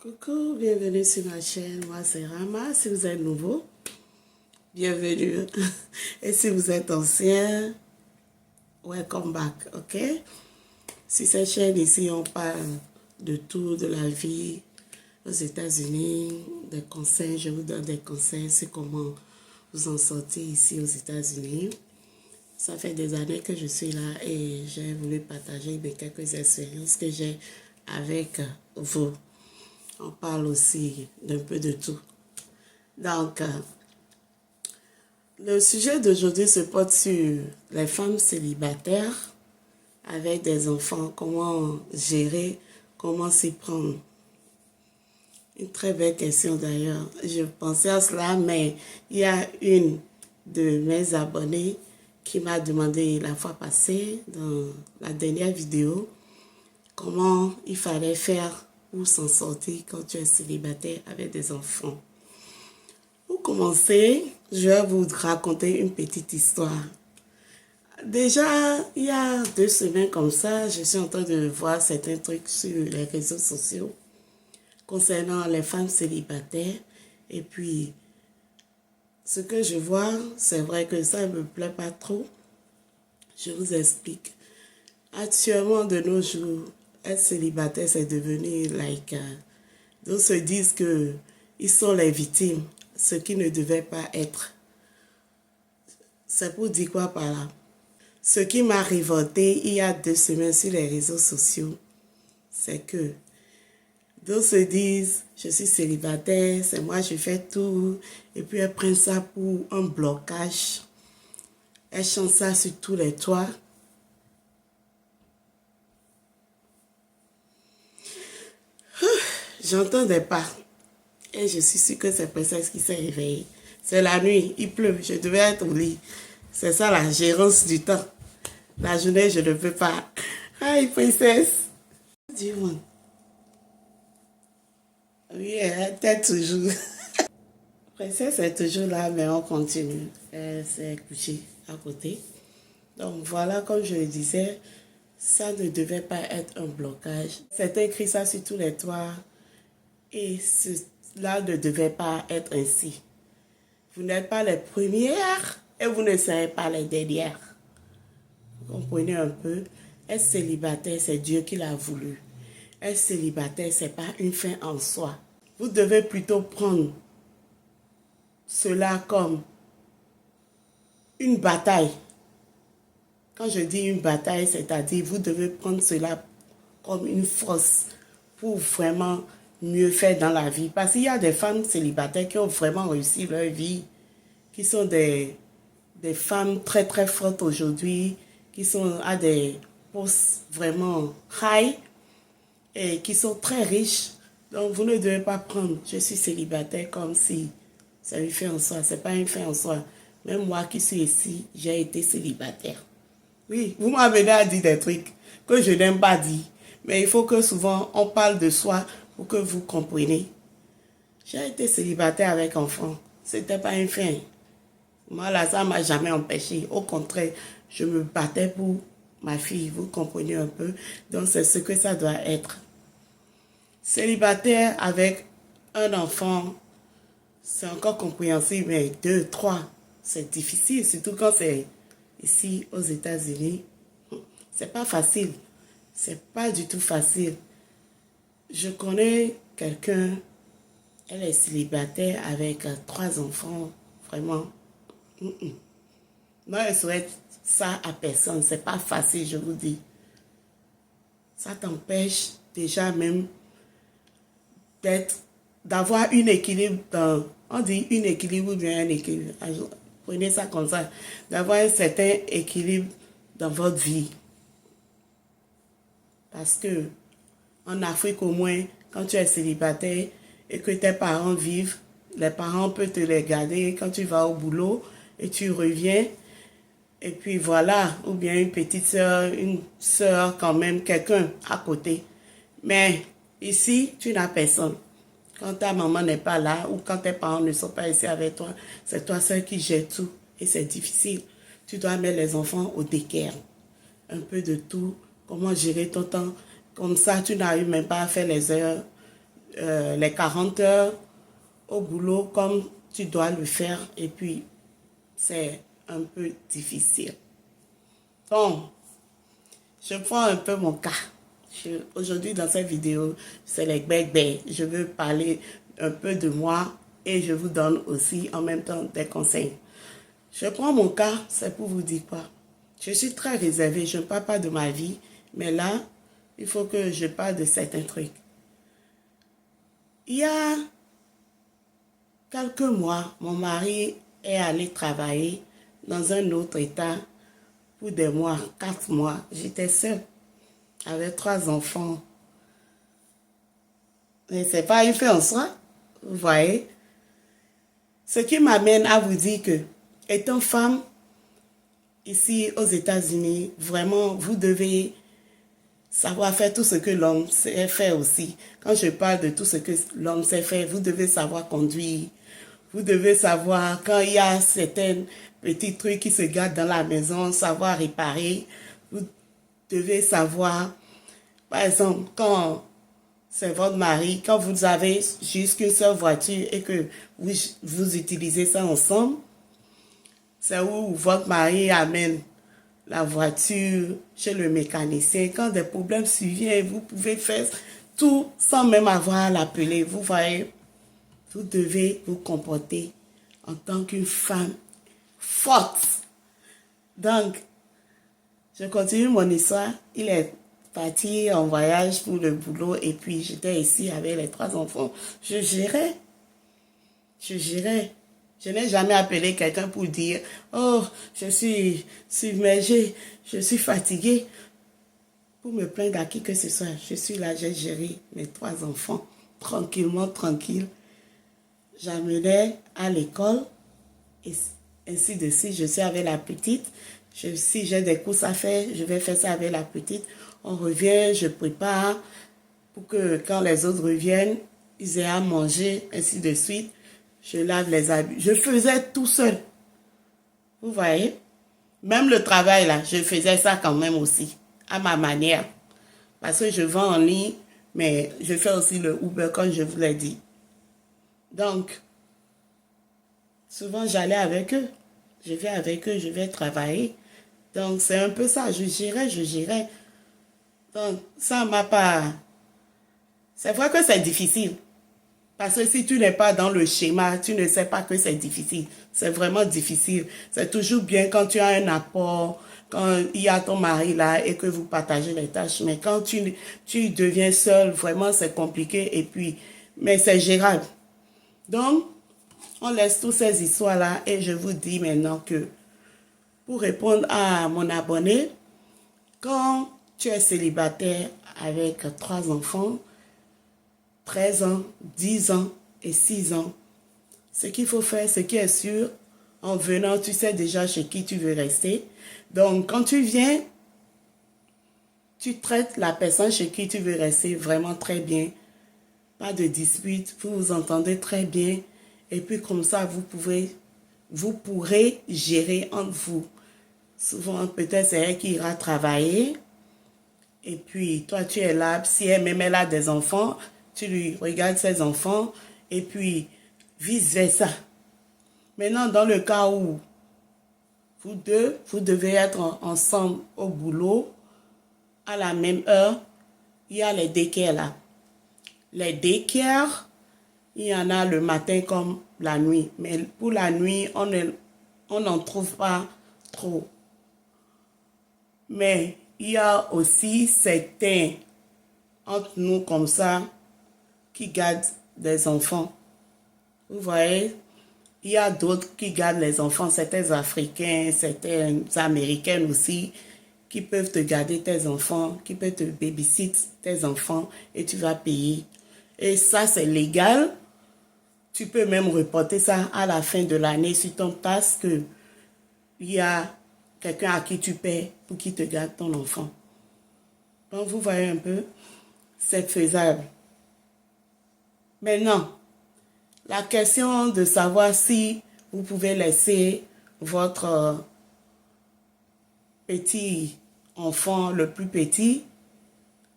Coucou, bienvenue sur ma chaîne. Moi, c'est Rama. Si vous êtes nouveau, bienvenue. Et si vous êtes ancien, welcome back, ok? Sur cette chaîne ici, on parle de tout, de la vie aux États-Unis, des conseils. Je vous donne des conseils sur comment vous en sortir ici aux États-Unis. Ça fait des années que je suis là et j'ai voulu partager mes quelques expériences que j'ai avec vous. On parle aussi d'un peu de tout. Donc, le sujet d'aujourd'hui se porte sur les femmes célibataires avec des enfants, comment gérer, comment s'y prendre. Une très belle question d'ailleurs. Je pensais à cela, mais il y a une de mes abonnés qui m'a demandé la fois passée, dans la dernière vidéo, comment il fallait faire pour s'en sortir quand tu es célibataire avec des enfants. Pour commencer, je vais vous raconter une petite histoire. Déjà, il y a 2 semaines comme ça, je suis en train de voir certains trucs sur les réseaux sociaux concernant les femmes célibataires. Et puis, ce que je vois, c'est vrai que ça ne me plaît pas trop. Je vous explique. Actuellement, de nos jours, être célibataire, c'est devenu like... D'autres se disent qu'ils sont les victimes, ce qui ne devait pas être. C'est pour dire quoi par là? Ce qui m'a révolté il y a 2 semaines sur les réseaux sociaux, c'est que d'autres se disent, je suis célibataire, c'est moi, je fais tout, et puis elles prennent ça pour un blocage. Elles chantent ça sur tous les toits. J'entends des pas. Et je suis sûre que c'est Princesse qui s'est réveillée. C'est la nuit, il pleut, je devais être au lit. C'est ça la gérance du temps. La journée, je ne peux pas. Hi, Princesse. Dis-moi. Oui, elle était toujours. Princesse est toujours là, mais on continue. Elle s'est couchée à côté. Donc voilà, comme je le disais, ça ne devait pas être un blocage. C'était écrit ça sur tous les toits. Et cela ne devait pas être ainsi. Vous n'êtes pas les premières et vous ne serez pas les dernières. Vous comprenez un peu? Être célibataire, c'est Dieu qui l'a voulu. Être célibataire, ce n'est pas une fin en soi. Vous devez plutôt prendre cela comme une bataille. Quand je dis une bataille, c'est-à-dire vous devez prendre cela comme une force pour vraiment mieux faire dans la vie. Parce qu'il y a des femmes célibataires qui ont vraiment réussi leur vie, qui sont des femmes très très fortes aujourd'hui, qui sont à des postes vraiment high et qui sont très riches. Donc vous ne devez pas prendre je suis célibataire comme si ça une fin en soi. Ce n'est pas une fin en soi. Même moi qui suis ici, j'ai été célibataire. Oui, vous m'avez déjà dit des trucs que je n'aime pas dire. Mais il faut que souvent on parle de soi pour que vous compreniez. J'ai été célibataire avec enfant. C'était pas une fin. Moi, là, ça ne m'a jamais empêché. Au contraire, je me battais pour ma fille. Vous comprenez un peu? Donc, c'est ce que ça doit être. Célibataire avec un enfant, c'est encore compréhensible, mais 2, 3, c'est difficile. Surtout quand c'est ici aux États-Unis. C'est pas facile. C'est pas du tout facile. Je connais quelqu'un, elle est célibataire avec 3 enfants. Vraiment. Moi, je souhaite ça à personne. C'est pas facile, je vous dis. Ça t'empêche déjà même d'avoir un équilibre dans, on dit un équilibre ou bien un équilibre. Prenez ça comme ça. D'avoir un certain équilibre dans votre vie. Parce que en Afrique au moins, quand tu es célibataire et que tes parents vivent, les parents peuvent te les garder quand tu vas au boulot et tu reviens. Et puis voilà, ou bien une petite soeur, une soeur quand même, quelqu'un à côté. Mais ici, tu n'as personne. Quand ta maman n'est pas là ou quand tes parents ne sont pas ici avec toi, c'est toi seul qui gère tout. Et c'est difficile. Tu dois mettre les enfants au déquer. Un peu de tout. Comment gérer ton temps. Comme ça, tu n'arrives même pas à faire les heures les 40 heures au boulot comme tu dois le faire et puis c'est un peu difficile. Bon, je prends un peu mon cas. Aujourd'hui, dans cette vidéo, c'est les bébés. Je veux parler un peu de moi et je vous donne aussi en même temps des conseils. Je prends mon cas, c'est pour vous dire quoi. Je suis très réservée, je ne parle pas de ma vie, mais là, il faut que je parle de certains trucs. Il y a quelques mois, mon mari est allé travailler dans un autre état pour des mois, 4 mois. J'étais seule avec 3 enfants. Mais ce n'est pas une fait en soi, vous voyez. Ce qui m'amène à vous dire que, étant femme, ici aux États-Unis, vraiment, vous devez savoir faire tout ce que l'homme sait faire aussi. Quand je parle de tout ce que l'homme sait faire, vous devez savoir conduire. Vous devez savoir quand il y a certains petits trucs qui se gardent dans la maison, savoir réparer. Vous devez savoir, par exemple, quand c'est votre mari, quand vous avez juste qu'une seule voiture et que vous utilisez ça ensemble, c'est où votre mari amène la voiture chez le mécanicien. Quand des problèmes surviennent, vous pouvez faire tout sans même avoir à l'appeler. Vous voyez, vous devez vous comporter en tant qu'une femme forte. Donc, je continue mon histoire. Il est parti en voyage pour le boulot et puis j'étais ici avec les 3 enfants. Je gérais. Je n'ai jamais appelé quelqu'un pour dire « Oh, je suis submergée, je suis fatiguée. » Pour me plaindre à qui que ce soit. Je suis là, j'ai géré mes 3 enfants tranquillement, tranquille. J'amenais à l'école et ainsi de suite. Je suis avec la petite. Si j'ai des courses à faire, je vais faire ça avec la petite. On revient, je prépare pour que quand les autres reviennent, ils aient à manger, ainsi de suite. Je lave les habits. Je faisais tout seul. Vous voyez? Même le travail là, je faisais ça quand même aussi, à ma manière. Parce que je vends en ligne, mais je fais aussi le Uber comme je vous l'ai dit. Donc, souvent j'allais avec eux. Je vais avec eux, je vais travailler. Donc, c'est un peu ça. Je gérais. Donc, ça m'a pas... C'est vrai que c'est difficile. Parce que si tu n'es pas dans le schéma, tu ne sais pas que c'est difficile. C'est vraiment difficile. C'est toujours bien quand tu as un apport, quand il y a ton mari là et que vous partagez les tâches. Mais quand tu deviens seul, vraiment c'est compliqué et puis, mais c'est gérable. Donc, on laisse toutes ces histoires-là et je vous dis maintenant que pour répondre à mon abonné, quand tu es célibataire avec 3 enfants, 13 ans, 10 ans et 6 ans. Ce qu'il faut faire, ce qui est sûr, en venant, tu sais déjà chez qui tu veux rester. Donc, quand tu viens, tu traites la personne chez qui tu veux rester vraiment très bien. Pas de dispute, vous vous entendez très bien. Et puis comme ça, vous pourrez gérer entre vous. Souvent, peut-être c'est elle qui ira travailler. Et puis, toi, tu es là. Si elle a des enfants, tu lui regardes ses enfants et puis vice-versa. Maintenant, dans le cas où vous deux, vous devez être ensemble au boulot à la même heure, il y a les daycare là. Les daycare, il y en a le matin comme la nuit. Mais pour la nuit, on n'en trouve pas trop. Mais il y a aussi certains entre nous comme ça qui gardent des enfants. Vous voyez, il y a d'autres qui gardent les enfants, certains Africains, certains Américains aussi, qui peuvent te garder tes enfants, qui peuvent te babysitter tes enfants et tu vas payer. Et ça, c'est légal. Tu peux même reporter ça à la fin de l'année sur ton passe que il y a quelqu'un à qui tu paies pour qu'il te garde ton enfant. Donc, vous voyez un peu, c'est faisable. Maintenant, la question de savoir si vous pouvez laisser votre petit enfant, le plus petit,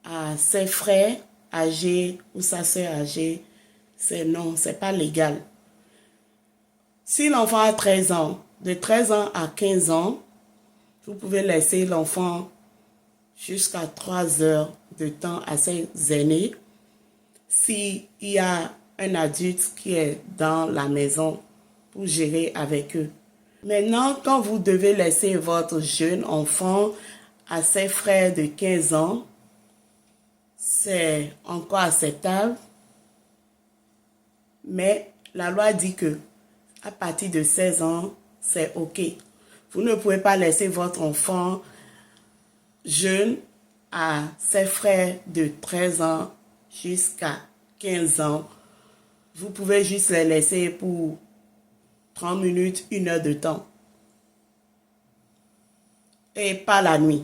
à ses frères âgé ou sa soeur âgée, c'est non, c'est pas légal. Si l'enfant a 13 ans, de 13 ans à 15 ans, vous pouvez laisser l'enfant jusqu'à 3 heures de temps à ses aînés. S'il y a un adulte qui est dans la maison pour gérer avec eux. Maintenant, quand vous devez laisser votre jeune enfant à ses frères de 15 ans, c'est encore acceptable. Mais la loi dit que à partir de 16 ans, c'est OK. Vous ne pouvez pas laisser votre enfant jeune à ses frères de 13 ans jusqu'à 15 ans. Vous pouvez juste les laisser pour 30 minutes, 1 heure de temps. Et pas la nuit.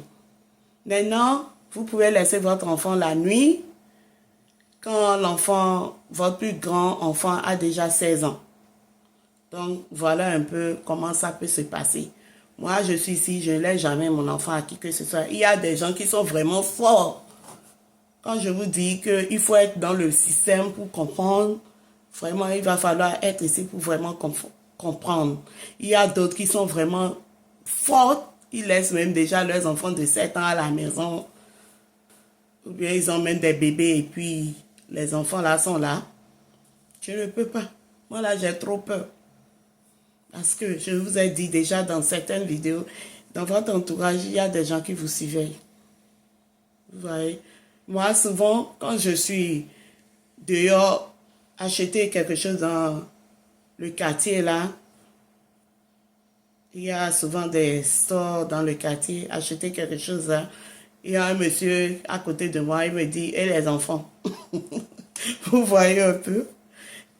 Maintenant, vous pouvez laisser votre enfant la nuit quand l'enfant, votre plus grand enfant a déjà 16 ans. Donc, voilà un peu comment ça peut se passer. Moi, je suis ici, je ne laisse jamais mon enfant à qui que ce soit. Il y a des gens qui sont vraiment forts. Quand je vous dis qu'il faut être dans le système pour comprendre, vraiment, il va falloir être ici pour vraiment comprendre. Il y a d'autres qui sont vraiment forts. Ils laissent même déjà leurs enfants de 7 ans à la maison. Ou bien ils emmènent des bébés et puis les enfants là sont là. Je ne peux pas. Moi là, j'ai trop peur. Parce que je vous ai dit déjà dans certaines vidéos, dans votre entourage, il y a des gens qui vous surveillent. Vous voyez? Moi, souvent, quand je suis dehors, acheter quelque chose dans le quartier là, il y a souvent des stores dans le quartier, acheter quelque chose là. Il y a un monsieur à côté de moi, il me dit, et les enfants? Vous voyez un peu?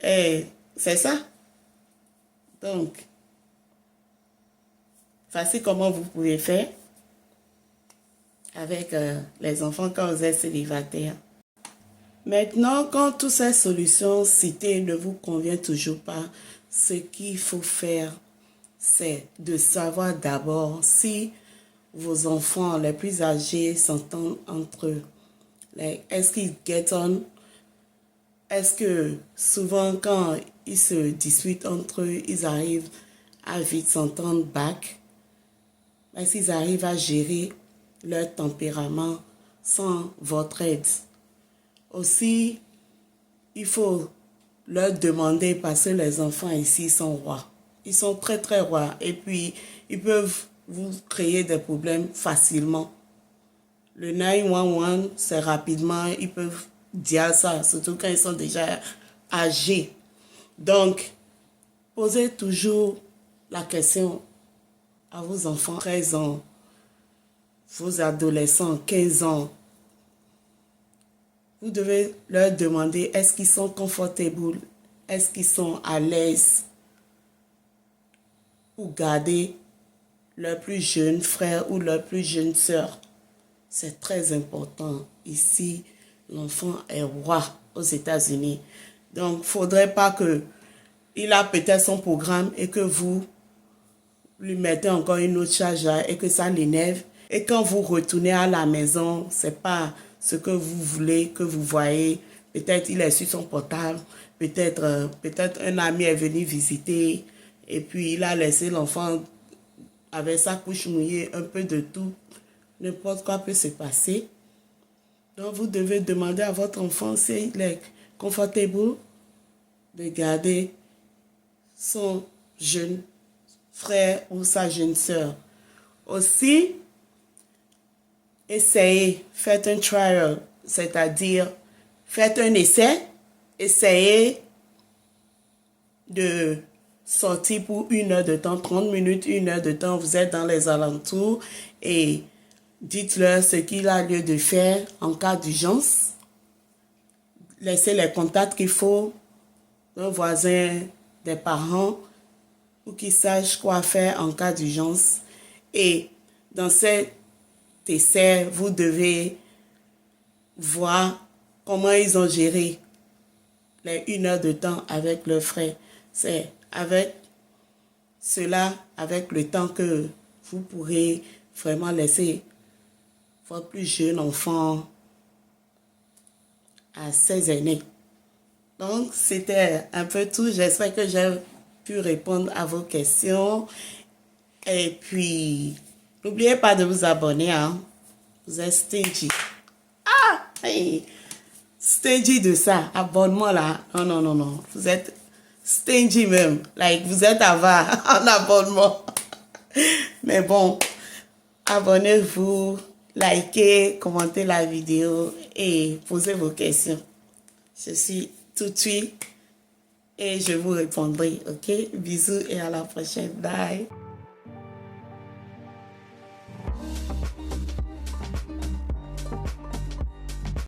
Et c'est ça. Donc, voici comment vous pouvez faire avec les enfants quand vous êtes célibataire. Maintenant, quand toutes ces solutions citées ne vous conviennent toujours pas, ce qu'il faut faire, c'est de savoir d'abord si vos enfants les plus âgés s'entendent entre eux. Est-ce qu'ils get on? Est-ce que souvent quand ils se disputent entre eux, ils arrivent à vite s'entendre back? Est-ce qu'ils arrivent à gérer leur tempérament sans votre aide? Aussi, il faut leur demander parce que les enfants ici sont rois. Ils sont très très rois et puis ils peuvent vous créer des problèmes facilement. Le 911, c'est rapidement, ils peuvent dire ça, surtout quand ils sont déjà âgés. Donc, posez toujours la question à vos enfants 13 ans, vos adolescents 15 ans. Vous devez leur demander est-ce qu'ils sont confortables, est-ce qu'ils sont à l'aise pour garder leur plus jeune frère ou leur plus jeune sœur. C'est très important. Ici, l'enfant est roi aux États-Unis. Donc, il ne faudrait pas qu'il a peut-être son programme et que vous lui mettez encore une autre charge là et que ça l'énerve. Et quand vous retournez à la maison, ce n'est pas ce que vous voulez que vous voyez. Peut-être il est sur son portable, peut-être un ami est venu visiter et puis il a laissé l'enfant avec sa couche mouillée, un peu de tout. N'importe quoi peut se passer. Donc vous devez demander à votre enfant s'il est confortable de garder son jeune frère ou sa jeune sœur. Aussi, essayez, faites un trial, c'est-à-dire faites un essai, essayez de sortir pour 1 heure de temps, 30 minutes, 1 heure de temps, vous êtes dans les alentours et dites-leur ce qu'il a lieu de faire en cas d'urgence. Laissez les contacts qu'il faut d'un voisin, des parents, pour qu'ils sachent quoi faire en cas d'urgence. Et dans cet essai, vous devez voir comment ils ont géré les 1 heure de temps avec leur frère. C'est avec cela, avec le temps que vous pourrez vraiment laisser votre plus jeune enfant à 16 aînés. Donc, c'était un peu tout. J'espère que j'ai pu répondre à vos questions. Et puis, n'oubliez pas de vous abonner. Hein. Vous êtes stingy. Ah! Hey. Stingy de ça. Abonnement là. Non, non, non, non. Vous êtes stingy même. Like, vous êtes avare en abonnement. Mais bon, abonnez-vous, likez, commentez la vidéo et posez vos questions. Je suis tout de suite et je vous répondrai, ok? Bisous et à la prochaine. Bye.